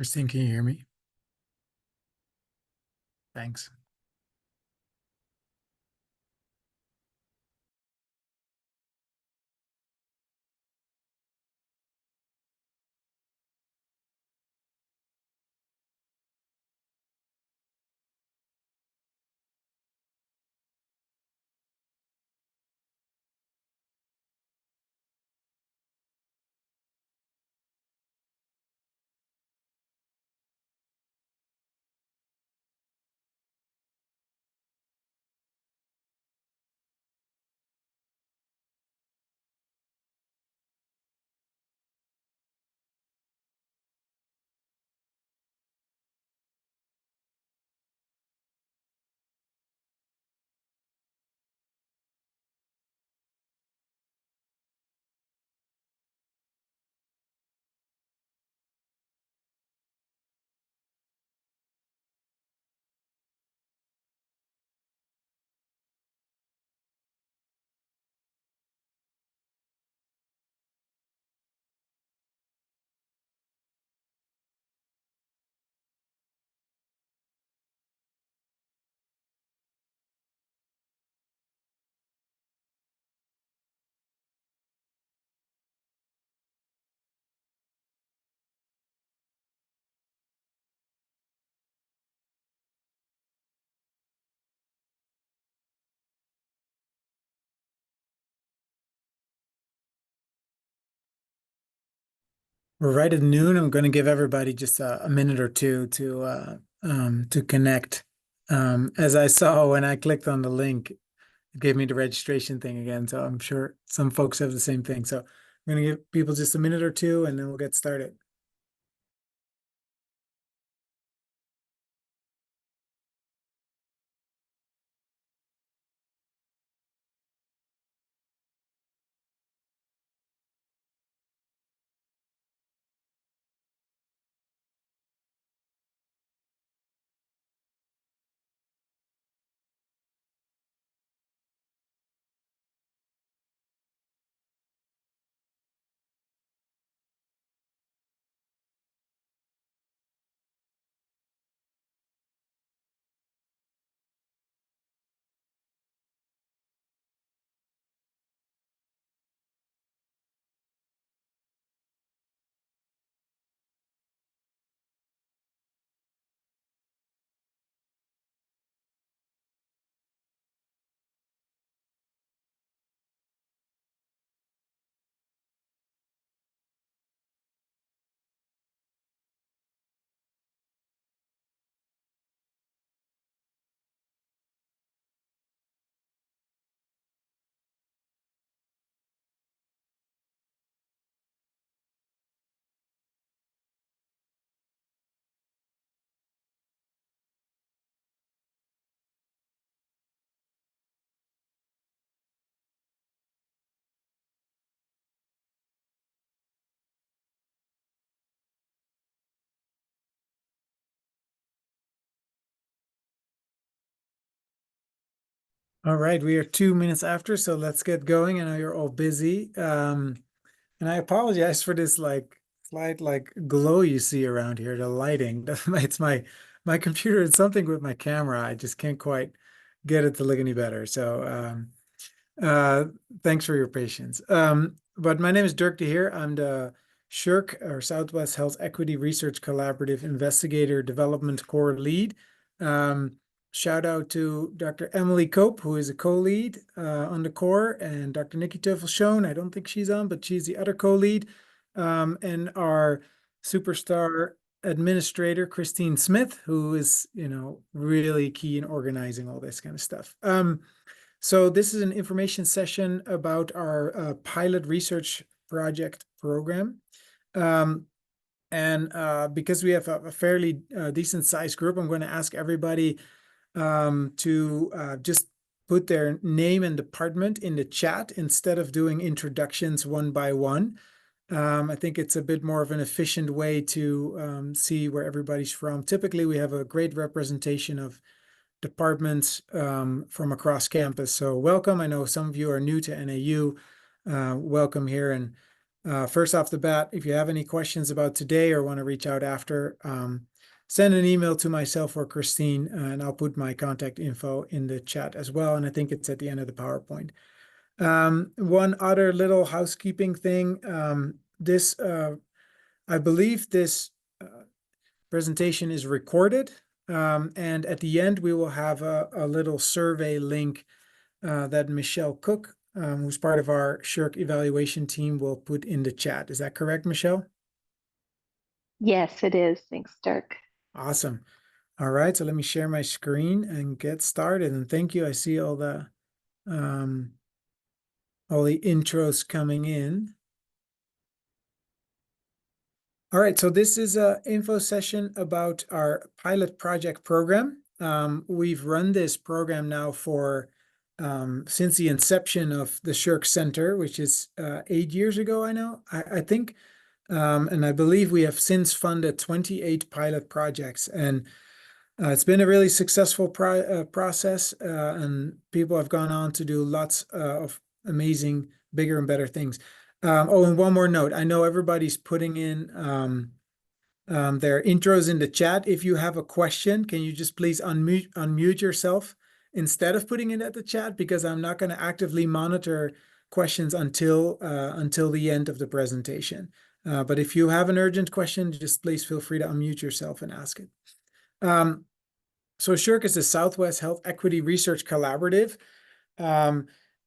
Christine, can you hear me? Thanks. We're right at noon. I'm going to give everybody just a minute or two to connect. As I saw when I clicked on the link, it gave me the registration thing again. So I'm sure some folks have the same thing. So I'm going to give people just a minute or two, and then we'll get started. All right, we are 2 minutes after, so let's get going. I know you're all busy. And I apologize for this slight glow you see around here, the lighting. It's my computer. It's something with my camera. I just can't quite get it to look any better. So uh, thanks for your patience. But my name is Dirk de Heer. I'm the SHERC, or Southwest Health Equity Research Collaborative Investigator Development Core Lead. Shout out to Dr. Emily Cope, who is a co-lead on the core, and Dr. Nikki Teufel-Schoen. I don't think she's on, but she's the other co-lead. And our superstar administrator, Christine Smith, who is, really key in organizing all this kind of stuff. So this is an information session about our pilot research project program. And because we have a fairly decent sized group, I'm going to ask everybody to just put their name and department in the chat instead of doing introductions one by one. I think it's a bit more of an efficient way to see where everybody's from. Typically, we have a great representation of departments from across campus. So welcome. I know some of you are new to NAU. Welcome here. And First off the bat, if you have any questions about today or want to reach out after, send an email to myself or Christine, and I'll put my contact info in the chat as well. And I think it's at the end of the PowerPoint. One other little housekeeping thing. I believe this presentation is recorded. And at the end, we will have a little survey link that Michelle Cook, who's part of our SHERC evaluation team, will put in the chat. Is that correct, Michelle? Yes, it is. Thanks, Dirk. Awesome. All right, so let me share my screen and get started. And thank you. I see all the intros coming in. All right, so this is an info session about our pilot project program. We've run this program now for since the inception of the SHERC Center, which is 8 years ago, I think. And I believe we have since funded 28 pilot projects. And it's been a really successful process, and people have gone on to do lots of amazing, bigger and better things. And one more note. I know everybody's putting in their intros in the chat. If you have a question, can you just please unmute yourself instead of putting it at the chat, because I'm not going to actively monitor questions until the end of the presentation. But if you have an urgent question, just please feel free to unmute yourself and ask it. So SHERC is the Southwest Health Equity Research Collaborative.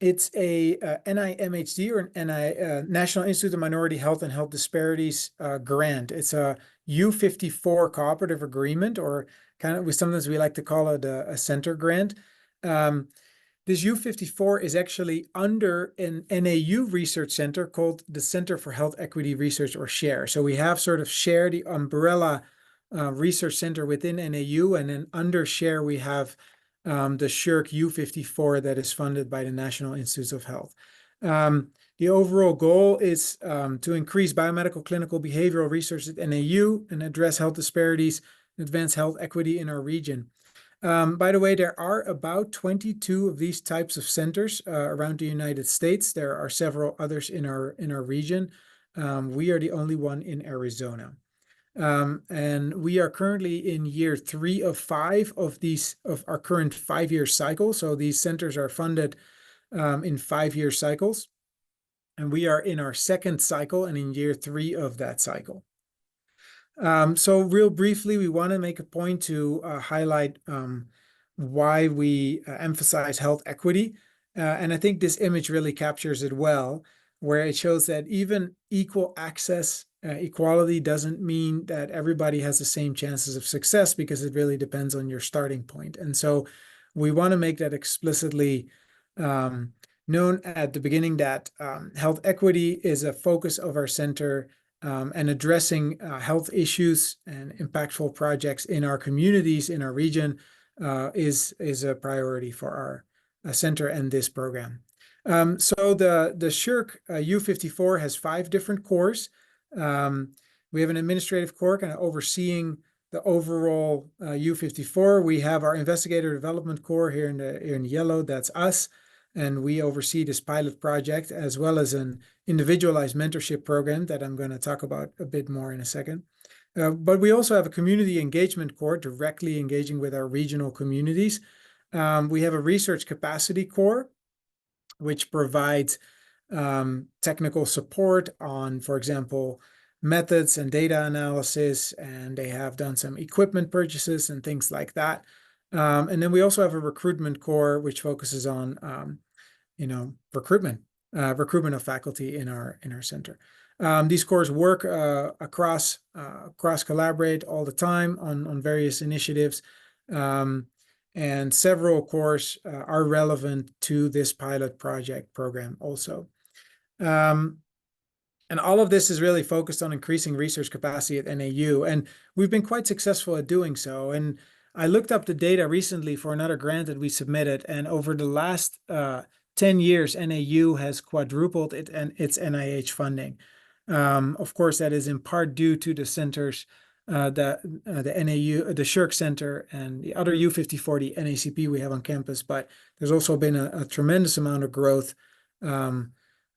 It's a NIMHD, or National Institute of Minority Health and Health Disparities grant. It's a U54 cooperative agreement, or sometimes we like to call it a center grant. This U54 is actually under an NAU research center called the Center for Health Equity Research, or SHARE. So we have sort of SHARE, the umbrella research center within NAU, and then under SHARE we have the SHERC U54 that is funded by the National Institutes of Health. The overall goal is to increase biomedical clinical behavioral research at NAU and address health disparities and advance health equity in our region. By the way, there are about 22 of these types of centers around the United States. There are several others in our region. We are the only one in Arizona. And we are currently in year 3 of 5 of our current 5-year cycle. So these centers are funded in 5-year cycles. And we are in our 2nd cycle and in year 3 of that cycle. So real briefly, we want to make a point to highlight why we emphasize health equity. And I think this image really captures it well, where it shows that even equal access, equality doesn't mean that everybody has the same chances of success, because it really depends on your starting point. And so we want to make that explicitly known at the beginning, that health equity is a focus of our center, and addressing health issues and impactful projects in our communities, in our region, is a priority for our center and this program. So the SHERC U54 has 5 different cores. We have an administrative core kind of overseeing the overall U54. We have our investigator development core here in yellow. That's us. And we oversee this pilot project, as well as an individualized mentorship program that I'm going to talk about a bit more in a second. But we also have a community engagement core, directly engaging with our regional communities. We have a research capacity core, which provides technical support on, for example, methods and data analysis, and they have done some equipment purchases and things like that. And then we also have a recruitment core, which focuses on recruitment of faculty in our center. These cores work across collaborate all the time on various initiatives, and several cores are relevant to this pilot project program also. And all of this is really focused on increasing research capacity at NAU, and we've been quite successful at doing so. And I looked up the data recently for another grant that we submitted, and over the last 10 years, NAU has quadrupled its NIH funding. Of course, that is in part due to the centers, the NAU, the SHERC Center, and the other U54, the NACP we have on campus. But there's also been a tremendous amount of growth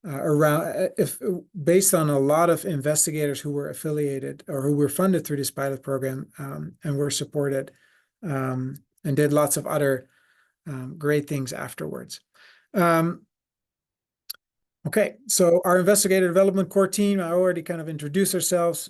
if based on a lot of investigators who were affiliated or who were funded through this pilot program, and were supported, and did lots of other great things afterwards. Okay, so our investigator development core team, I already kind of introduced ourselves.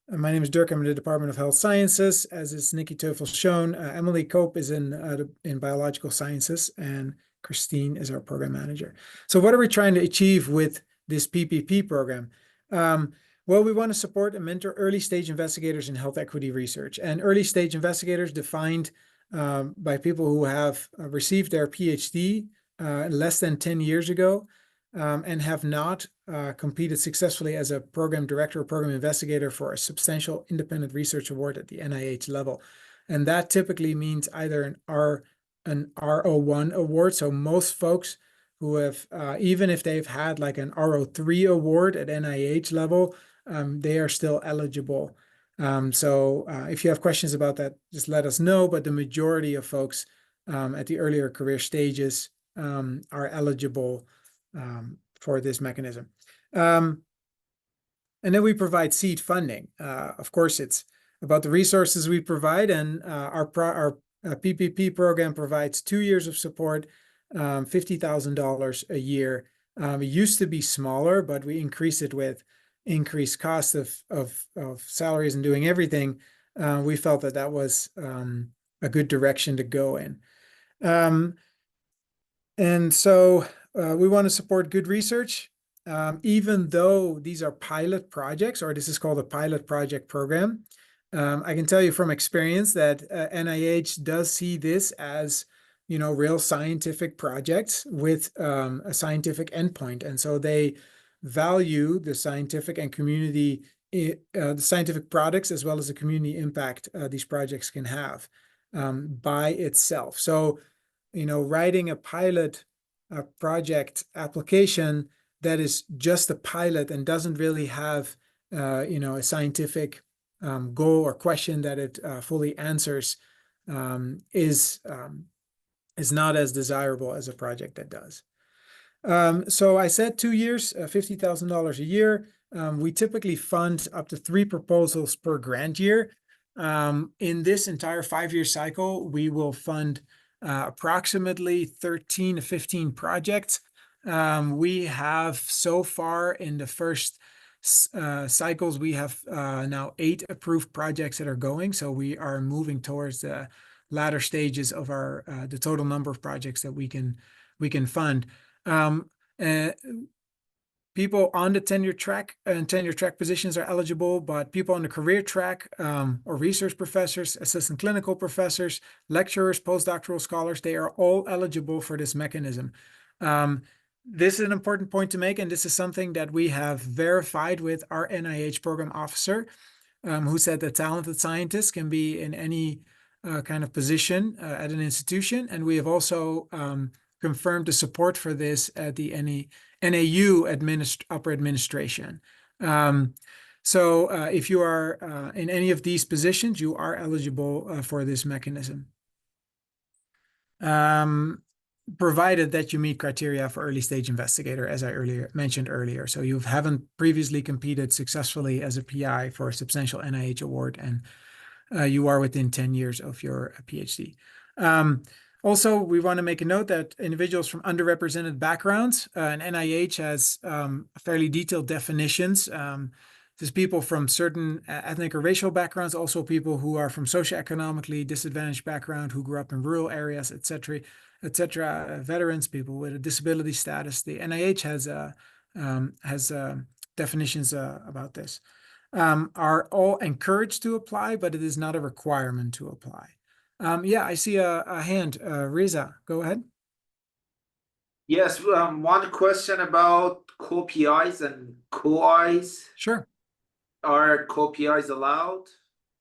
My name is Dirk. I'm in the Department of Health Sciences, as is Nikki Teufel shown. Emily Cope is in biological sciences, and Christine is our program manager. So what are we trying to achieve with this PPP program? Well, we want to support and mentor early stage investigators in health equity research. And early stage investigators defined by people who have received their PhD less than 10 years ago, and have not competed successfully as a program director or program investigator for a substantial independent research award at the NIH level. And that typically means either an R01 award. So most folks who have, even if they've had like an R03 award at NIH level, they are still eligible. So if you have questions about that, just let us know. But the majority of folks at the earlier career stages are eligible for this mechanism. And then we provide seed funding. Of course, it's about the resources we provide, and our PPP program provides 2 years of support, $50,000 a year. It used to be smaller, but we increased it with increased cost of salaries and doing everything. We felt that that was a good direction to go in. And so we want to support good research, even though these are pilot projects, or this is called a pilot project program. I can tell you from experience that NIH does see this as, real scientific projects with a scientific endpoint. And so they value the scientific and community, the scientific products, as well as the community impact these projects can have by itself. So writing a pilot project application that is just a pilot and doesn't really have, a scientific goal or question that it fully answers is not as desirable as a project that does. So I said 2 years, $50,000 a year. We typically fund up to 3 proposals per grant year. In this entire 5-year cycle, we will fund approximately 13 to 15 projects. We have so far in the first cycles, we have now 8 approved projects that are going. So we are moving towards the latter stages of our the total number of projects that we can fund. People on the tenure track and tenure track positions are eligible, but people on the career track or research professors, assistant clinical professors, lecturers, postdoctoral scholars, they are all eligible for this mechanism. This is an important point to make, and this is something that we have verified with our NIH program officer, who said that talented scientists can be in any kind of position at an institution. And we have also confirmed the support for this at the NAU upper administration. So if you are in any of these positions, you are eligible for this mechanism, provided that you meet criteria for early stage investigator, as I mentioned earlier. So you haven't previously competed successfully as a PI for a substantial NIH award, and you are within 10 years of your PhD. Also, we want to make a note that individuals from underrepresented backgrounds, and NIH has fairly detailed definitions. There's people from certain ethnic or racial backgrounds, also people who are from socioeconomically disadvantaged background, who grew up in rural areas, etc., veterans, people with a disability status. The NIH has definitions about this. Are all encouraged to apply, but it is not a requirement to apply. Yeah, I see a hand. Reza, go ahead. Yes, one question about co-PIs and co-Is. Sure. Are co-PIs allowed,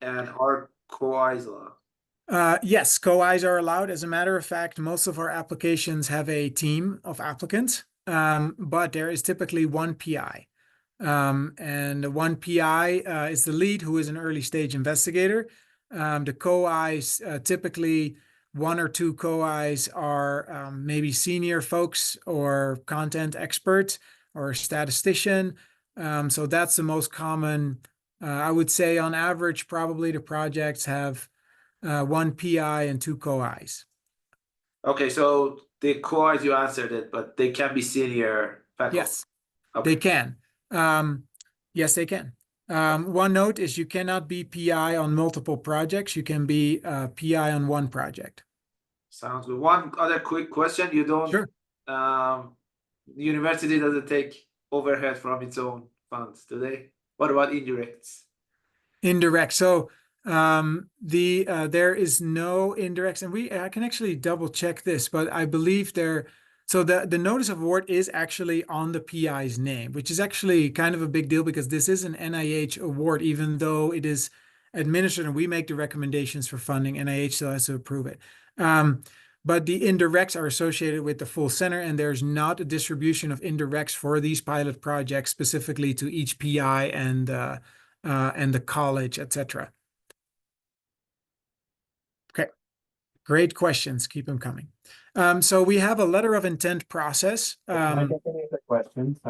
and are co-Is allowed? Yes, co-Is are allowed. As a matter of fact, most of our applications have a team of applicants, but there is typically one PI. And the one PI is the lead, who is an early stage investigator. The co-Is typically 1 or 2 co-Is are maybe senior folks or content experts or a statistician. So that's the most common. I would say on average, probably the projects have 1 PI and 2 co-Is. Okay, so the co-Is, you answered it, but they can be senior faculty. Yes, Okay. they can. Yes, they can. One note is you cannot be PI on multiple projects. You can be PI on 1 project. Sounds good. One other quick question. You don't, Sure. the university doesn't take overhead from its own funds, do they? What about indirects? Indirect. So there is no indirects, and I can actually double check this, but I believe so the notice of award is actually on the PI's name, which is actually kind of a big deal because this is an NIH award, even though it is administered and we make the recommendations for funding. NIH still has to approve it. But the indirects are associated with the full center, and there's not a distribution of indirects for these pilot projects specifically to each PI and the college, etc. Okay, great questions. Keep them coming. So we have a letter of intent process. Can I get any other questions?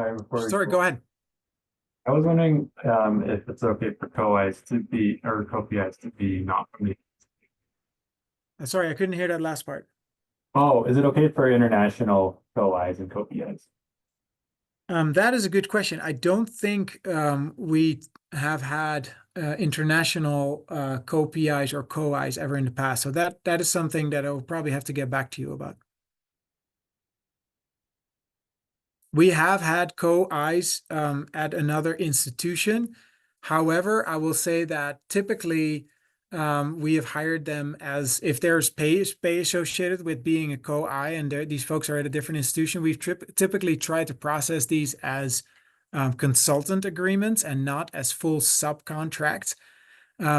Sorry, go ahead. I was wondering if it's okay for co-Is to be, or co-PIs to be not from the. Sorry, I couldn't hear that last part. Oh, is it okay for international co-Is and co-PIs? That is a good question. I don't think we have had international co-PIs or co-Is ever in the past. So that is something that I will probably have to get back to you about. We have had co-Is at another institution. However, I will say that typically we have hired them as if there's pay associated with being a co-I and these folks are at a different institution. We've typically tried to process these as consultant agreements and not as full subcontracts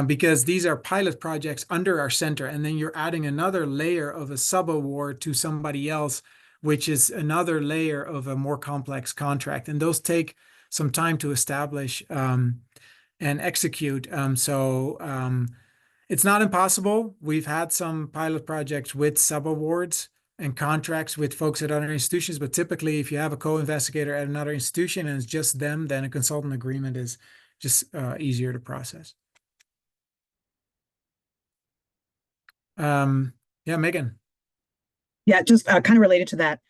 because these are pilot projects under our center. And then you're adding another layer of a subaward to somebody else, which is another layer of a more complex contract. And those take some time to establish and execute. It's not impossible. We've had some pilot projects with subawards and contracts with folks at other institutions, but typically if you have a co-investigator at another institution and it's just them, then a consultant agreement is just easier to process. Yeah, Megan. Yeah, just kind of related to that.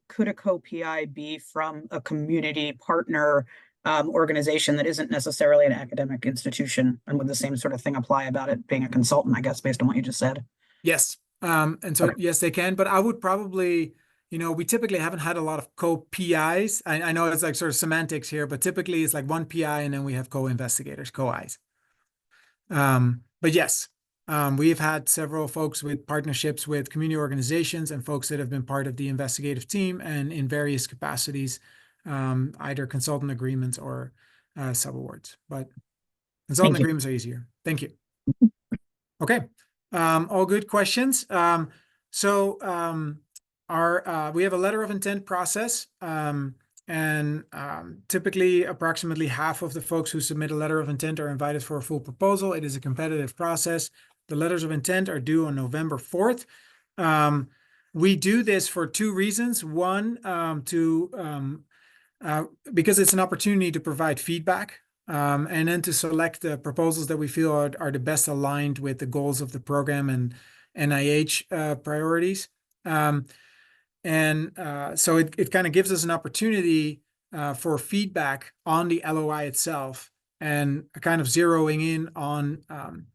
Could a co-PI be from a community partner organization that isn't necessarily an academic institution? And would the same sort of thing apply about it being a consultant, I guess, based on what you just said? Yes. And so, yes, they can, but I would probably, we typically haven't had a lot of co-PIs. I know it's like sort of semantics here, but typically it's like 1 PI and then we have co-investigators, co-Is. But yes, we've had several folks with partnerships with community organizations and folks that have been part of the investigative team and in various capacities, either consultant agreements or subawards, but consultant agreements are easier. Thank you. Okay. All good questions. We have a letter of intent process, and typically approximately half of the folks who submit a letter of intent are invited for a full proposal. It is a competitive process. The letters of intent are due on November 4th. We do this for 2 reasons. One, because it's an opportunity to provide feedback. And then to select the proposals that we feel are the best aligned with the goals of the program and NIH priorities. So it kind of gives us an opportunity for feedback on the LOI itself and kind of zeroing in on, on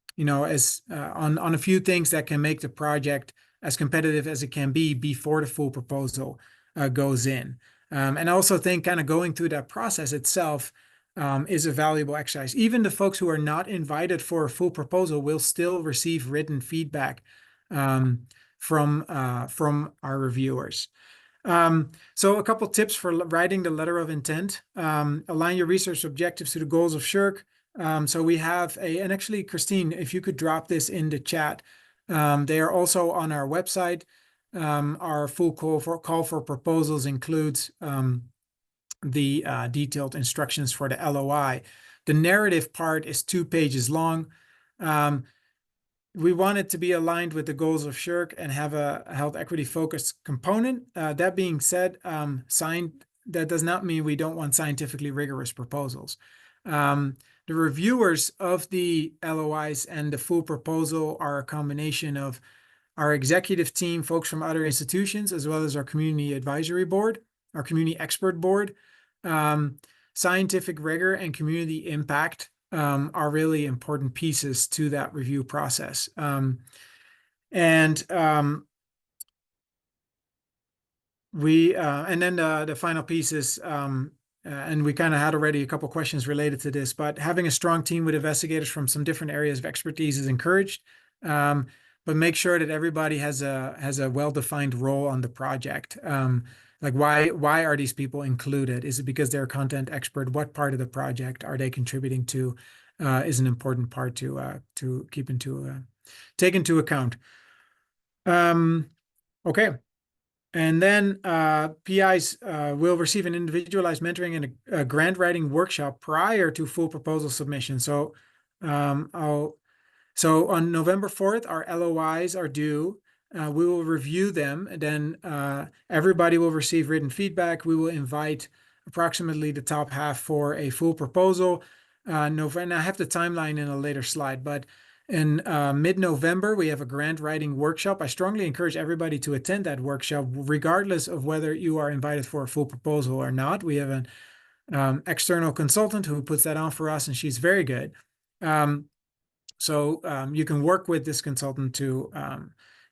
a few things that can make the project as competitive as it can be before the full proposal goes in. And I also think kind of going through that process itself is a valuable exercise. Even the folks who are not invited for a full proposal will still receive written feedback from our reviewers. So a couple tips for writing the letter of intent. Align your research objectives to the goals of SHERC. So we have and actually, Christine, if you could drop this in the chat. They are also on our website. Our full call for proposals includes the detailed instructions for the LOI. The narrative part is 2 pages long. we want it to be aligned with the goals of SHERC and have a health equity focused component. That being said, that does not mean we don't want scientifically rigorous proposals. The reviewers of the LOIs and the full proposal are a combination of our executive team, folks from other institutions, as well as our community advisory board, our community expert board. Scientific rigor and community impact are really important pieces to that review process. And then the final piece is, and we kind of had already a couple questions related to this, but having a strong team with investigators from some different areas of expertise is encouraged. But make sure that everybody has a well-defined role on the project. Like why are these people included? Is it because they're a content expert? What part of the project are they contributing to? Is an important part to take into account. Okay. And then PIs will receive an individualized mentoring and a grant writing workshop prior to full proposal submission. So so on November 4th, our LOIs are due. We will review them, and then everybody will receive written feedback. We will invite approximately the top half for a full proposal. November, I have the timeline in a later slide, but in mid-November, we have a grant writing workshop. I strongly encourage everybody to attend that workshop, regardless of whether you are invited for a full proposal or not. We have an external consultant who puts that on for us, and she's very good. So you can work with this consultant to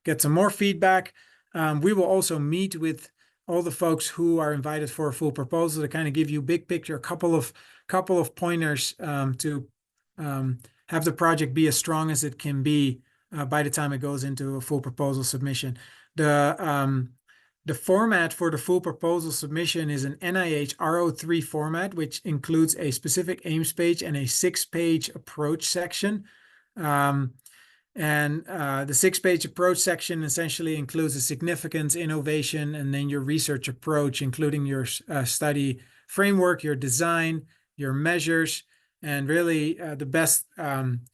get some more feedback. We will also meet with all the folks who are invited for a full proposal to kind of give you big picture, a couple of pointers to have the project be as strong as it can be by the time it goes into a full proposal submission. The format for the full proposal submission is an NIH R03 format, which includes a specific aims page and a 6-page approach section. And the 6-page approach section essentially includes the significance, innovation, and then your research approach, including your study framework, your design, your measures. And really the best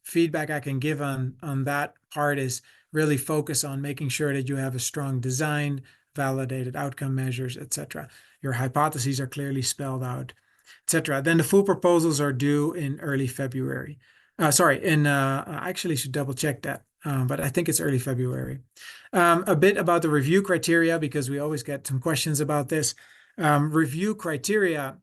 feedback I can give on that part is really focus on making sure that you have a strong design, validated outcome measures, etc. Your hypotheses are clearly spelled out, etc. Then the full proposals are due in early February. I actually should double check that, but I think it's early February. A bit about the review criteria, because we always get some questions about this. Review criteria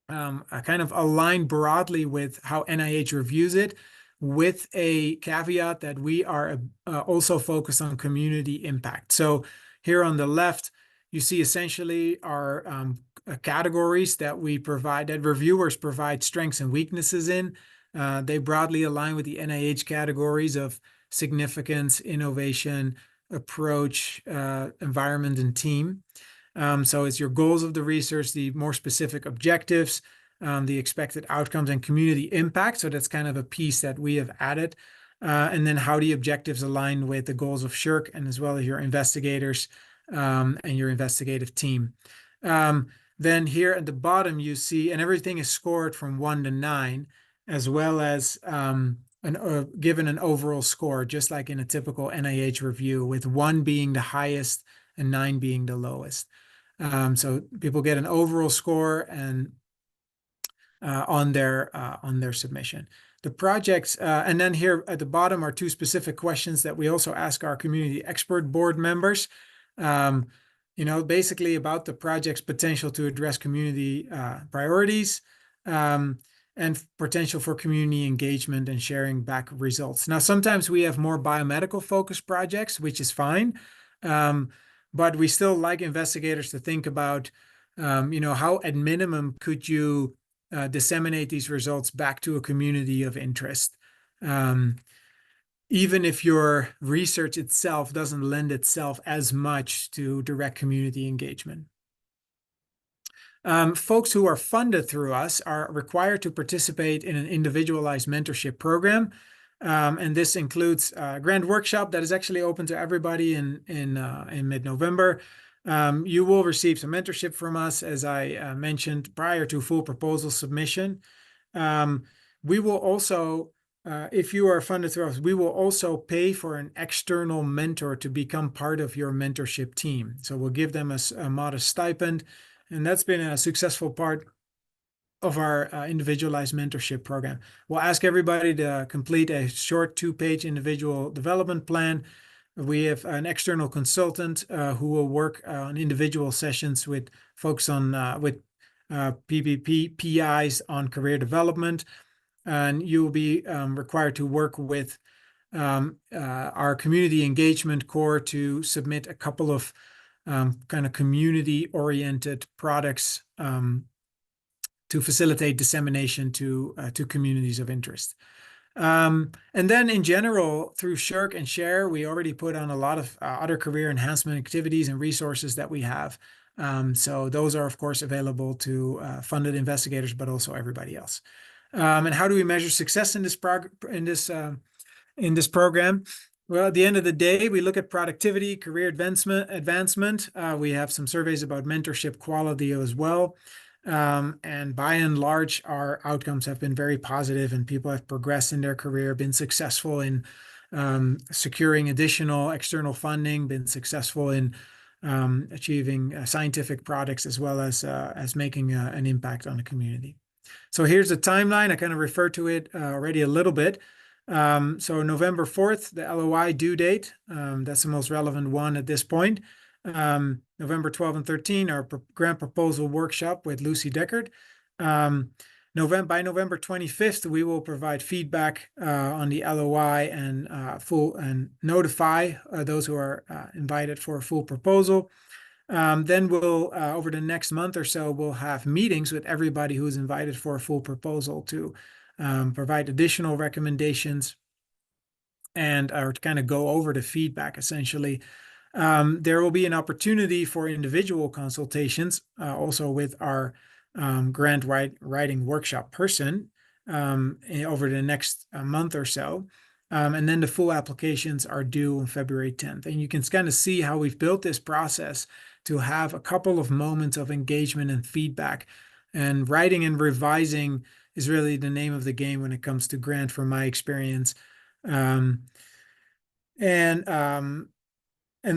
kind of align broadly with how NIH reviews it, with a caveat that we are also focused on community impact. So here on the left, you see essentially our categories that we provide, that reviewers provide strengths and weaknesses in. They broadly align with the NIH categories of significance, innovation, approach, environment, and team. So it's your goals of the research, the more specific objectives, the expected outcomes, and community impact. So that's kind of a piece that we have added. And then how the objectives align with the goals of SHERC, and as well as your investigators and your investigative team. Then here at the bottom, you see, and everything is scored from 1 to 9, as well as given an overall score, just like in a typical NIH review, with 1 being the highest and 9 being the lowest. So people get an overall score and on their submission. The projects, and then here at the bottom are 2 specific questions that we also ask our community expert board members. Basically about the project's potential to address community priorities, and potential for community engagement and sharing back results. Now, sometimes we have more biomedical focused projects, which is fine. But we still like investigators to think about, how at minimum could you disseminate these results back to a community of interest, even if your research itself doesn't lend itself as much to direct community engagement. Folks who are funded through us are required to participate in an individualized mentorship program. And this includes a grant workshop that is actually open to everybody in mid-November. You will receive some mentorship from us, as I mentioned, prior to full proposal submission. We will also if you are funded through us, we will also pay for an external mentor to become part of your mentorship team. So we'll give them a modest stipend, and that's been a successful part of our individualized mentorship program. We'll ask everybody to complete a short 2-page individual development plan. We have an external consultant who will work on individual sessions with folks on PPP PIs on career development, and you will be required to work with our community engagement core to submit a couple of kind of community-oriented products to facilitate dissemination to communities of interest. And then in general, through SHERC and SHARE, we already put on a lot of other career enhancement activities and resources that we have. So those are, of course, available to funded investigators, but also everybody else. And how do we measure success in this program? Well, at the end of the day, we look at productivity, career advancement. We have some surveys about mentorship quality as well. And by and large, our outcomes have been very positive, and people have progressed in their career, been successful in securing additional external funding, been successful in achieving scientific products, as well as making an impact on the community. So here's the timeline. I kind of referred to it already a little bit. So November 4th, the LOI due date, that's the most relevant one at this point. November 12 and 13, our grant proposal workshop with Lucy Deckard. By November 25th, we will provide feedback on the LOI and notify those who are invited for a full proposal. Then we'll, over the next month or so, we'll have meetings with everybody who is invited for a full proposal to provide additional recommendations and or to kind of go over the feedback, essentially. There will be an opportunity for individual consultations, also with our grant writing workshop person over the next month or so. And then the full applications are due on February 10th. And you can kind of see how we've built this process to have a couple of moments of engagement and feedback. And writing and revising is really the name of the game when it comes to grant, from my experience. And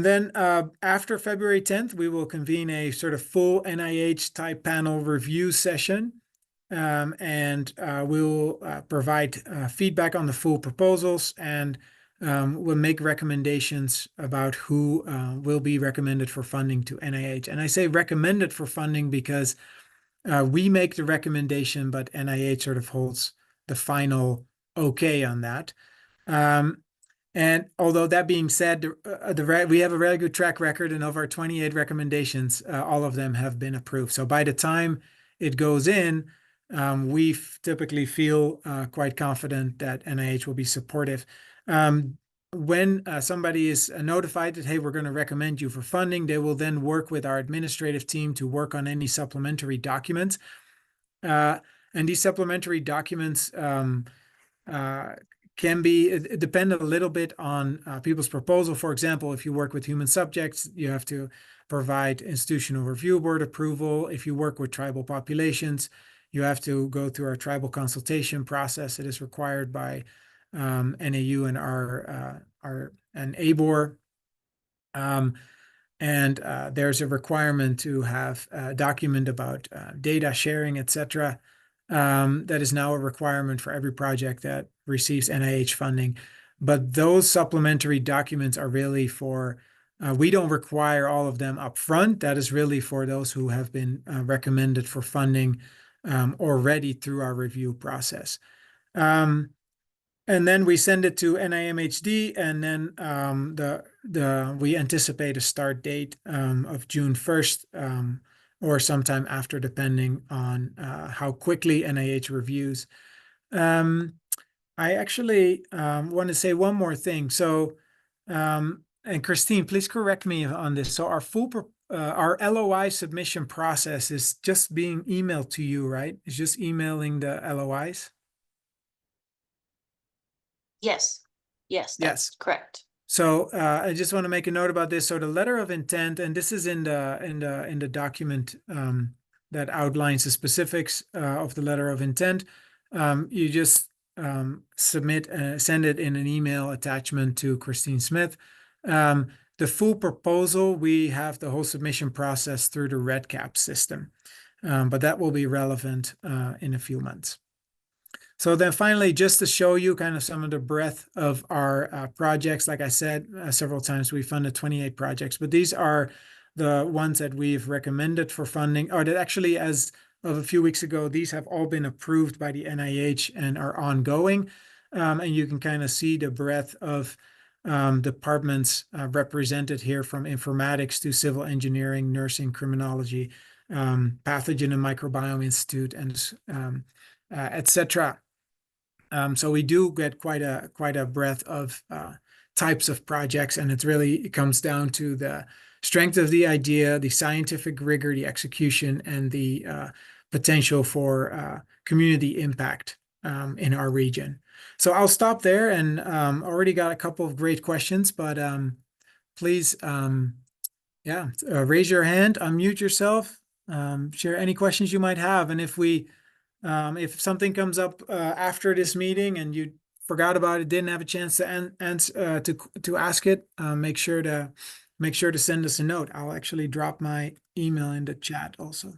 then after February 10th, we will convene a sort of full NIH type panel review session. And we'll provide feedback on the full proposals, and we'll make recommendations about who will be recommended for funding to NIH. And I say recommended for funding because we make the recommendation, but NIH sort of holds the final okay on that. And although that being said, we have a very good track record, and of our 28 recommendations, all of them have been approved. So by the time it goes in, we typically feel quite confident that NIH will be supportive. When somebody is notified that, hey, we're going to recommend you for funding, they will then work with our administrative team to work on any supplementary documents. And these supplementary documents can depend a little bit on people's proposal. For example, if you work with human subjects, you have to provide institutional review board approval. If you work with tribal populations, you have to go through our tribal consultation process. It is required by NAU and our ABOR. And there's a requirement to have a document about data sharing, etc. That is now a requirement for every project that receives NIH funding. But those supplementary documents are really for, we don't require all of them up front. That is really for those who have been recommended for funding already through our review process. And then we send it to NIMHD, and then we anticipate a start date of June 1st or sometime after, depending on how quickly NIH reviews. I actually want to say one more thing. So, and Christine, please correct me on this. So our LOI submission process is just being emailed to you, right? It's just emailing the LOIs? Yes, that's correct. So I just want to make a note about this. So the letter of intent, and this is in the document that outlines the specifics of the letter of intent. You just send it in an email attachment to Christine Smith. The full proposal, we have the whole submission process through the REDCap system, but that will be relevant in a few months. So then finally, just to show you kind of some of the breadth of our projects, like I said several times, we funded 28 projects, but these are the ones that we've recommended for funding, or that actually, as of a few weeks ago, these have all been approved by the NIH and are ongoing. And you can kind of see the breadth of departments represented here, from informatics to civil engineering, nursing, criminology, pathogen and microbiome institute, and etc. So we do get quite a breadth of types of projects, and it comes down to the strength of the idea, the scientific rigor, the execution, and the potential for community impact in our region. So I'll stop there, and already got a couple of great questions, but please, raise your hand, unmute yourself, share any questions you might have, and if something comes up after this meeting and you forgot about it, didn't have a chance to ask it, make sure to send us a note. I'll actually drop my email in the chat also.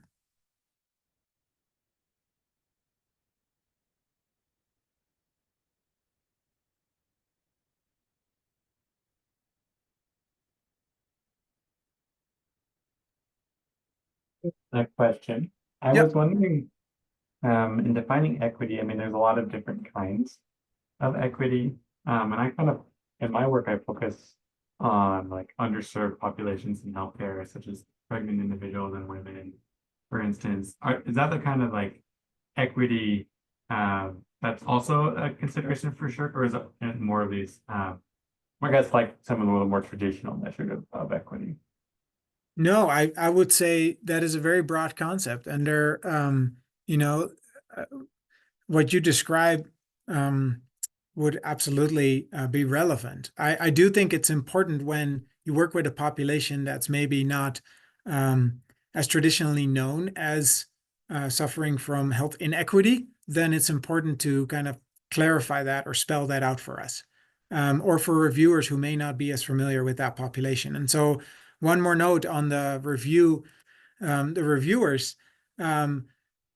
A question. I Yep. was wondering, in defining equity, I mean, there's a lot of different kinds of equity. And I kind of, in my work, I focus on like underserved populations in healthcare, such as pregnant individuals and women, for instance. Is that the kind of like equity that's also a consideration for SHERC, or is it more of these, I guess, like some of the little more traditional measures of equity? No, I would say that is a very broad concept, and there, what you describe would absolutely be relevant. I do think it's important when you work with a population that's maybe not as traditionally known as suffering from health inequity, then it's important to kind of clarify that or spell that out for us, or for reviewers who may not be as familiar with that population. And so one more note on the reviewers,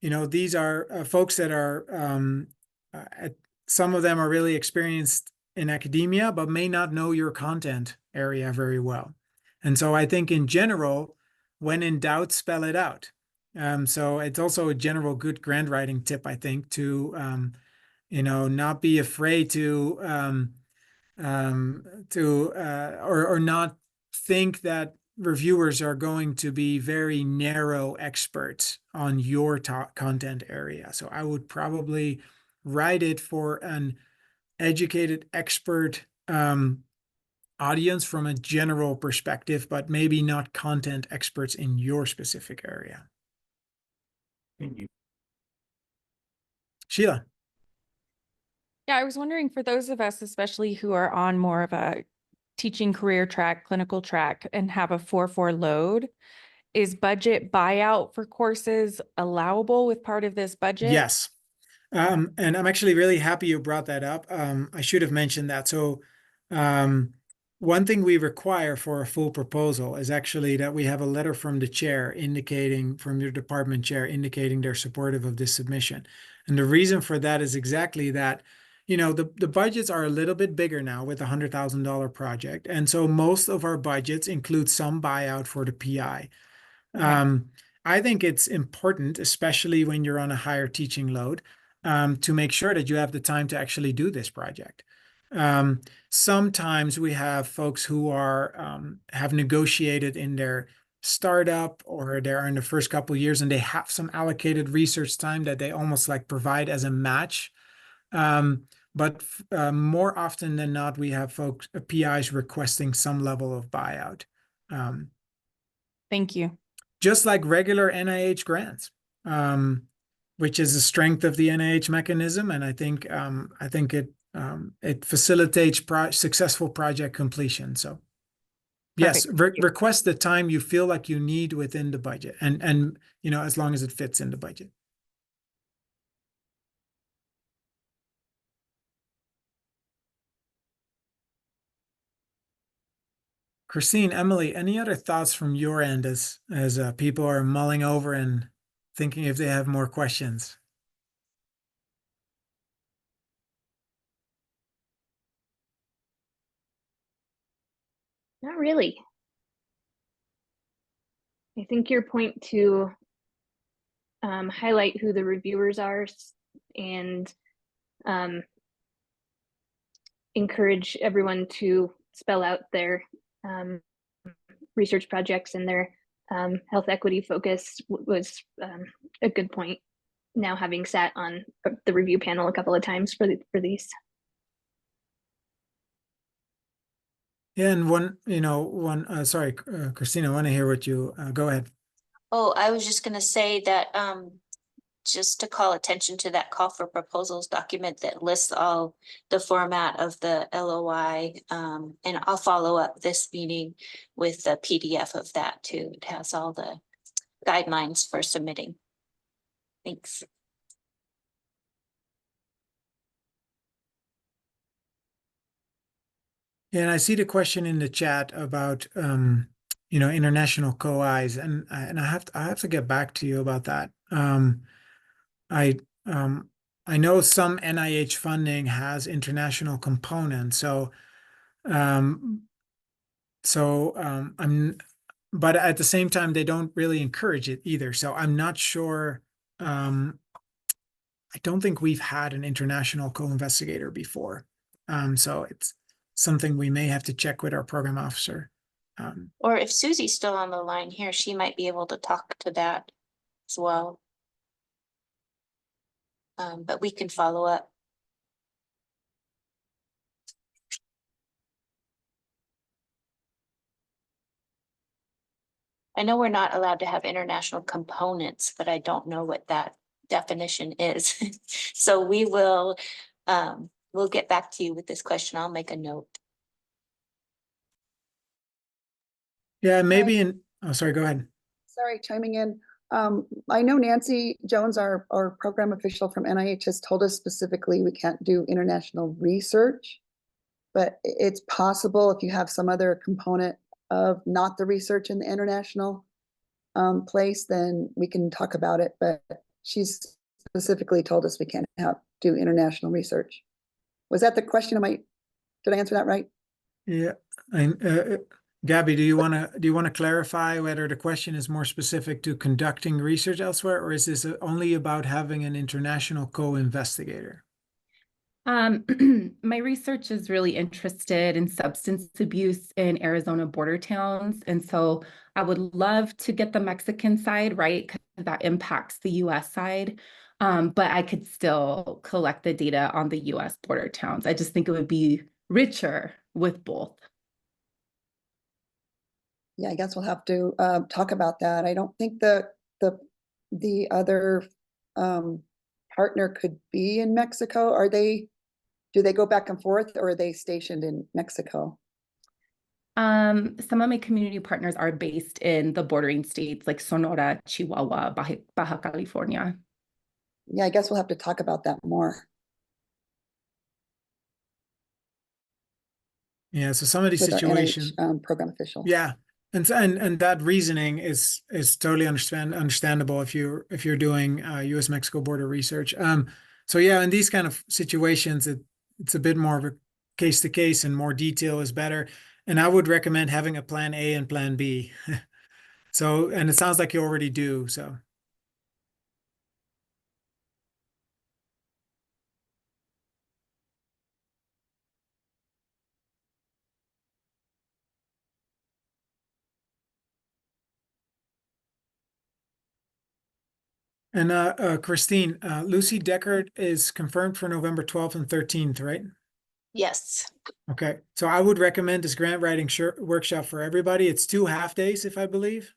these are folks that are, some of them are really experienced in academia, but may not know your content area very well. And so I think in general, when in doubt, spell it out. So it's also a general good grant writing tip, I think, to, not be afraid to or not think that reviewers are going to be very narrow experts on your content area. So I would probably write it for an educated expert audience from a general perspective, but maybe not content experts in your specific area. Thank you. Sheila. Yeah, I was wondering, for those of us, especially who are on more of a teaching career track, clinical track, and have a 4-4 load, is budget buyout for courses allowable with part of this budget? Yes. And I'm actually really happy you brought that up. I should have mentioned that. So one thing we require for a full proposal is actually that we have a letter from the chair from your department chair indicating they're supportive of this submission. And the reason for that is exactly that, the budgets are a little bit bigger now with a $100,000 project. And so most of our budgets include some buyout for the PI. Okay. I think it's important, especially when you're on a higher teaching load, to make sure that you have the time to actually do this project. Sometimes we have folks who have negotiated in their startup, or they're in the first couple of years and they have some allocated research time that they almost like provide as a match. But more often than not, we have PIs requesting some level of buyout. Thank you. Just like regular NIH grants, which is the strength of the NIH mechanism, and I think it facilitates successful project completion. So, yes, request the time you feel like you need within the budget, and as long as it fits in the budget. Christine, Emily, any other thoughts from your end as people are mulling over and thinking if they have more questions? Not really. I think your point to highlight who the reviewers are and encourage everyone to spell out their research projects and their health equity focus was a good point. Now, having sat on the review panel a couple of times for these. Yeah, and sorry, Christina, I want to hear what you, go ahead. Oh, I was just gonna say that, just to call attention to that call for proposals document that lists all the format of the LOI. And I'll follow up this meeting with a PDF of that too. It has all the guidelines for submitting. Thanks. Yeah, and I see the question in the chat about international co-Is, and I have to get back to you about that. I know some NIH funding has international components, so but at the same time they don't really encourage it either. So I'm not sure. I don't think we've had an international co-investigator before, so it's something we may have to check with our program officer. Or if Susie's still on the line here, she might be able to talk to that as well. But we can follow up. I know we're not allowed to have international components, but I don't know what that definition is. So we will, we'll get back to you with this question. I'll make a note. Yeah, maybe oh, sorry, go ahead. Sorry, chiming in. I know Nancy Jones, our program official from NIH, has told us specifically we can't do international research, but it's possible if you have some other component of not the research in the international place, then we can talk about it. But she's specifically told us we can't do international research. Was that the question? Did I answer that right? Yeah, and Gabby, do you want to clarify whether the question is more specific to conducting research elsewhere, or is this only about having an international co-investigator? My research is really interested in substance abuse in Arizona border towns. And so I would love to get the Mexican side, right? Because that impacts the US side. But I could still collect the data on the US border towns. I just think it would be richer with both. Yeah, I guess we'll have to talk about that. I don't think the other partner could be in Mexico. Do they go back and forth, or are they stationed in Mexico? Some of my community partners are based in the bordering states like Sonora, Chihuahua, Baja California. Yeah, I guess we'll have to talk about that more. Yeah, so some of these situations, program official. yeah, and that reasoning is totally understandable if you're doing U.S. Mexico border research. So yeah, in these kind of situations, it's a bit more of a case to case, and more detail is better. And I would recommend having a plan A and plan B. So, and it sounds like you already do. So. And Christine, Lucy Deckard is confirmed for November 12th and 13th, right? Yes. Okay, so I would recommend this grant writing workshop for everybody. It's 2 half days, if I believe.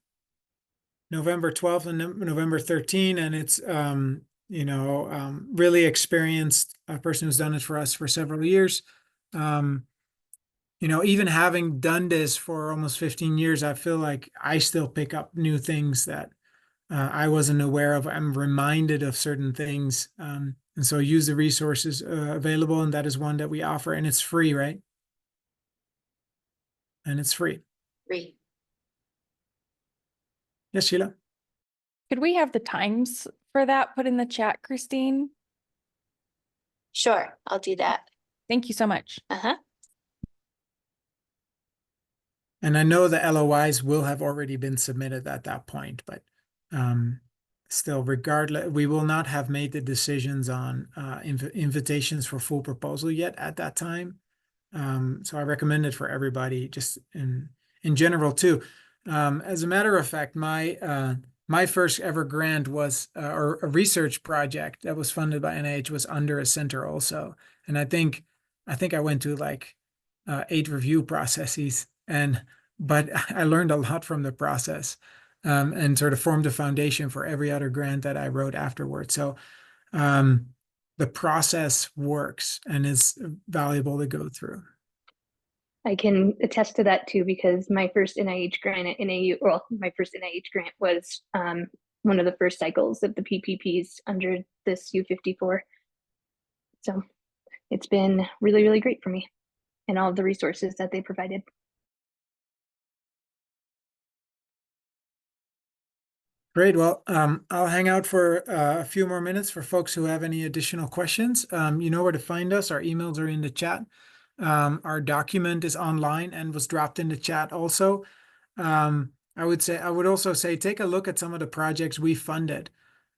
November 12th and November 13th, and it's really experienced person who's done it for us for several years. Even having done this for almost 15 years, I feel like I still pick up new things that I wasn't aware of. I'm reminded of certain things. And so use the resources available, and that is one that we offer, and it's free, right? And it's free. Great. Yes, Sheila. Could we have the times for that put in the chat, Christine? Sure, I'll do that. Thank you so much. Uh-huh. And I know the LOIs will have already been submitted at that point, but still, regardless, we will not have made the decisions on invitations for full proposal yet at that time. So I recommend it for everybody, just in general too. As a matter of fact, my first ever grant was or a research project that was funded by NIH was under a center also, and I think I went to like 8 review processes, but I learned a lot from the process, and sort of formed a foundation for every other grant that I wrote afterwards. So the process works and is valuable to go through. I can attest to that too, because my first NIH grant at NAU, well, my first NIH grant was one of the first cycles of the PPPs under this U54. So it's been really, really great for me and all of the resources that they provided. Great. Well, I'll hang out for a few more minutes for folks who have any additional questions. You know where to find us. Our emails are in the chat. Our document is online and was dropped in the chat also. I would also say take a look at some of the projects we funded.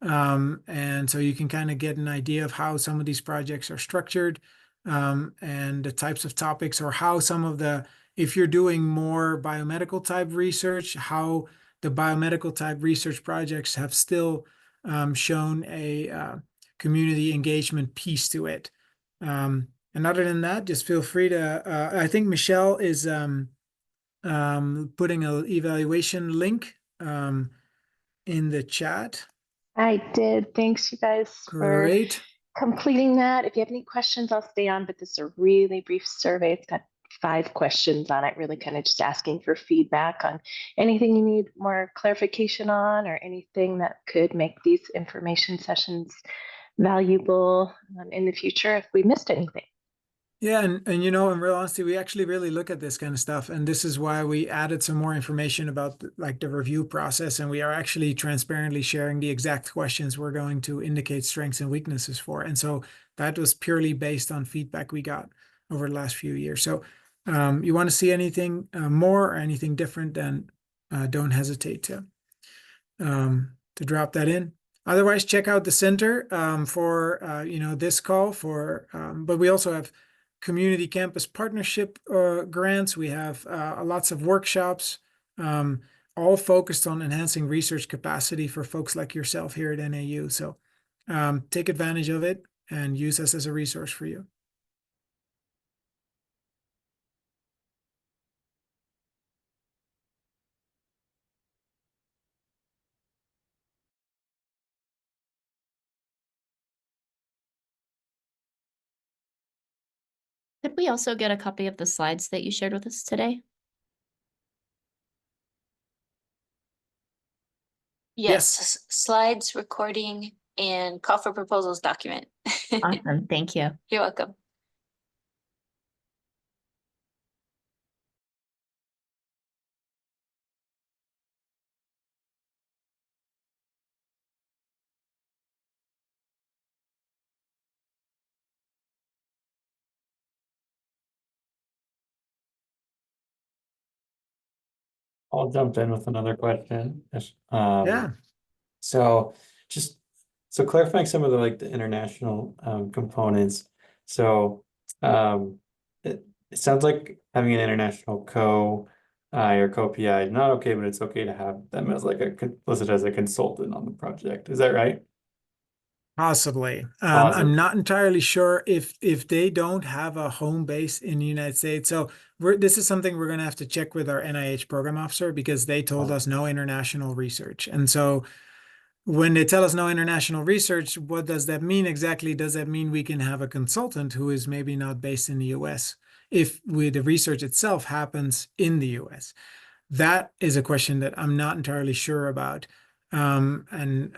And so you can kind of get an idea of how some of these projects are structured, and the types of topics, or how some of if you're doing more biomedical type research, how the biomedical type research projects have still shown a community engagement piece to it. And other than that, just feel free to, I think Michelle is putting an evaluation link in the chat. I did. Thanks, you guys, Great. for completing that. If you have any questions, I'll stay on, but this is a really brief survey. It's got 5 questions on it, really kind of just asking for feedback on anything you need more clarification on, or anything that could make these information sessions valuable in the future if we missed anything. Yeah, and you know, in real honesty, we actually really look at this kind of stuff, and this is why we added some more information about the review process, and we are actually transparently sharing the exact questions we're going to indicate strengths and weaknesses for. And so that was purely based on feedback we got over the last few years. So you want to see anything more or anything different, then don't hesitate to drop that in. Otherwise, check out the center for you know, this call for, but we also have community campus partnership grants. We have lots of workshops, all focused on enhancing research capacity for folks like yourself here at NAU. So take advantage of it and use us as a resource for you. Could we also get a copy of the slides that you shared with us today? Yes, slides, recording, and call for proposals document. Awesome, thank you. You're welcome. I'll jump in with another question. Yeah. So clarifying some of the international components. So it sounds like having an international or co-PI is not okay, but it's okay to have them as listed as a consultant on the project. Is that right? Possibly. Awesome. I'm not entirely sure if they don't have a home base in the United States. So this is something we're going to have to check with our NIH program officer, because they told us no international research. And so when they tell us no international research, what does that mean exactly? Does that mean we can have a consultant who is maybe not based in the US if the research itself happens in the US? That is a question that I'm not entirely sure about. And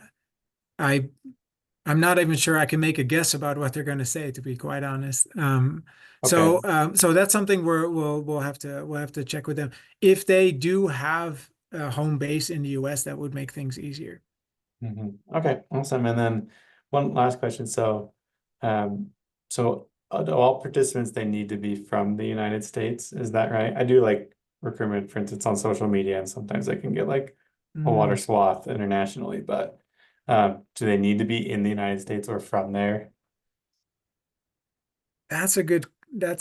I'm not even sure I can make a guess about what they're going to say, to be quite honest. So, Okay. so that's something we'll have to check with them. If they do have a home base in the US, that would make things easier. Okay, awesome. And then one last question. So, so all participants, they need to be from the United States. Is that right? I do like recruitment, for instance, on social media, and sometimes I can get like a water swath internationally, but do they need to be in the United States or from there? That's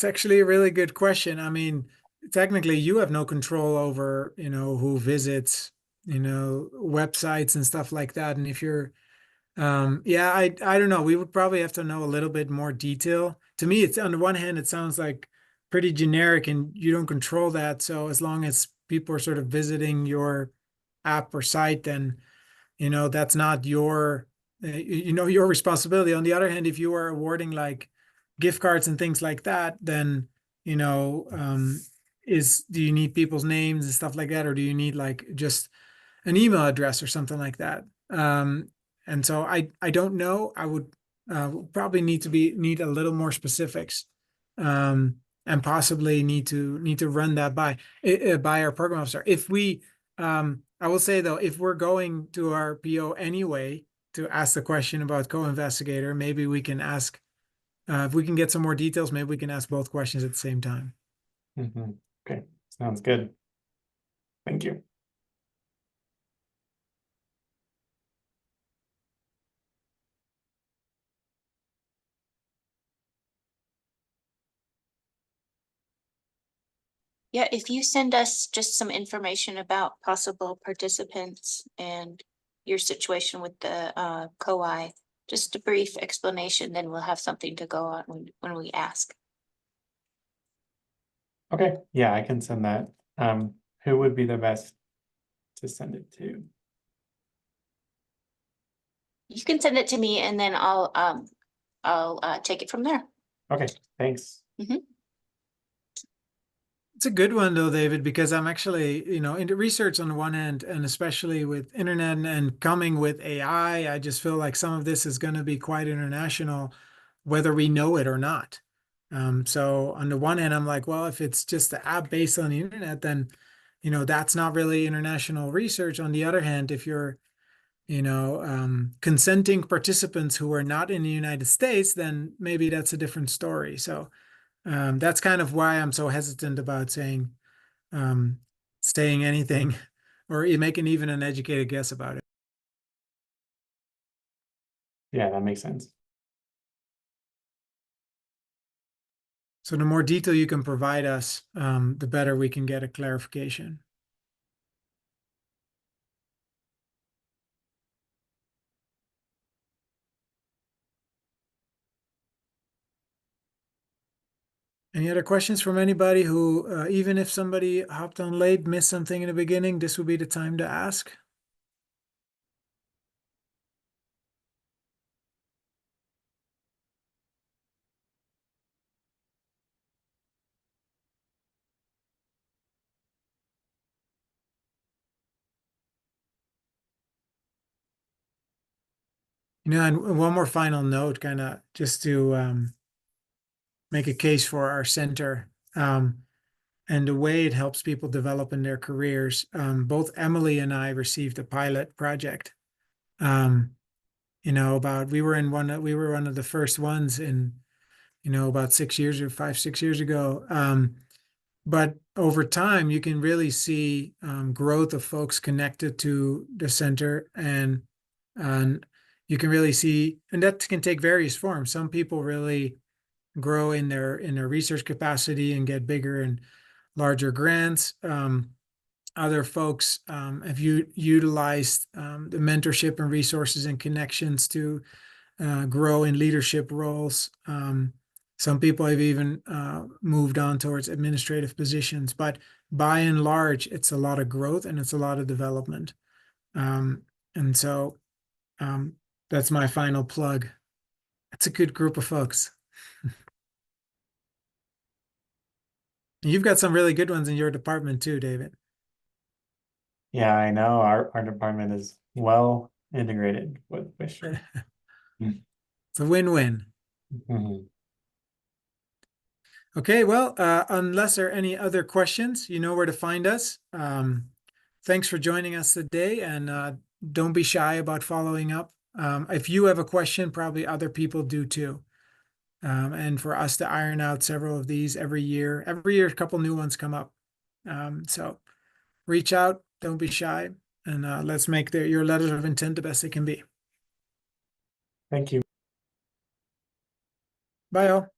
actually a really good question. I mean, technically you have no control over, who visits, websites and stuff like that. And if you're, yeah, I don't know. We would probably have to know a little bit more detail. To me, it's on the one hand, it sounds like pretty generic and you don't control that. So as long as people are sort of visiting your app or site, then, that's not your responsibility. On the other hand, if you are awarding like gift cards and things like that, then, do you need people's names and stuff like that? Or do you need like just an email address or something like that? And so I don't know. I would probably need a little more specifics, and possibly need to run that by our program officer. If we, I will say though, if we're going to our PO anyway to ask the question about co-investigator, maybe we can ask, if we can get some more details, maybe we can ask both questions at the same time. Okay, sounds good. Thank you. Yeah, if you send us just some information about possible participants and your situation with the COI, just a brief explanation, then we'll have something to go on when we ask. Okay, yeah, I can send that. Who would be the best to send it to? You can send it to me and then I'll take it from there. Okay, thanks. It's a good one though, David, because I'm actually, into research on the one hand, and especially with internet and coming with AI, I just feel like some of this is going to be quite international, whether we know it or not. So on the one hand, I'm like, well, if it's just the app based on the internet, then, that's not really international research. On the other hand, if you're, consenting participants who are not in the United States, then maybe that's a different story. So that's kind of why I'm so hesitant about saying anything or making even an educated guess about it. Yeah, that makes sense. So the more detail you can provide us, the better we can get a clarification. Any other questions from anybody who, even if somebody hopped on late, missed something in the beginning, this would be the time to ask? And one more final note, kind of just to make a case for our center, and the way it helps people develop in their careers. Both Emily and I received a pilot project. We were one of the first ones in, about 6 years or 5, 6 years ago. But over time, you can really see growth of folks connected to the center, and you can really see, and that can take various forms. Some people really grow in their research capacity and get bigger and larger grants. Other folks have utilized the mentorship and resources and connections to grow in leadership roles. Some people have even moved on towards administrative positions, but by and large, it's a lot of growth and it's a lot of development. And so that's my final plug. It's a good group of folks. You've got some really good ones in your department too, David. Yeah, I know our department is well integrated with SHERC. It's a win-win. Okay, well, unless there are any other questions, you know where to find us. Thanks for joining us today, and don't be shy about following up. If you have a question, probably other people do too. And for us to iron out several of these every year a couple new ones come up. So reach out, don't be shy, and let's make your letters of intent the best they can be. Thank you. Bye all.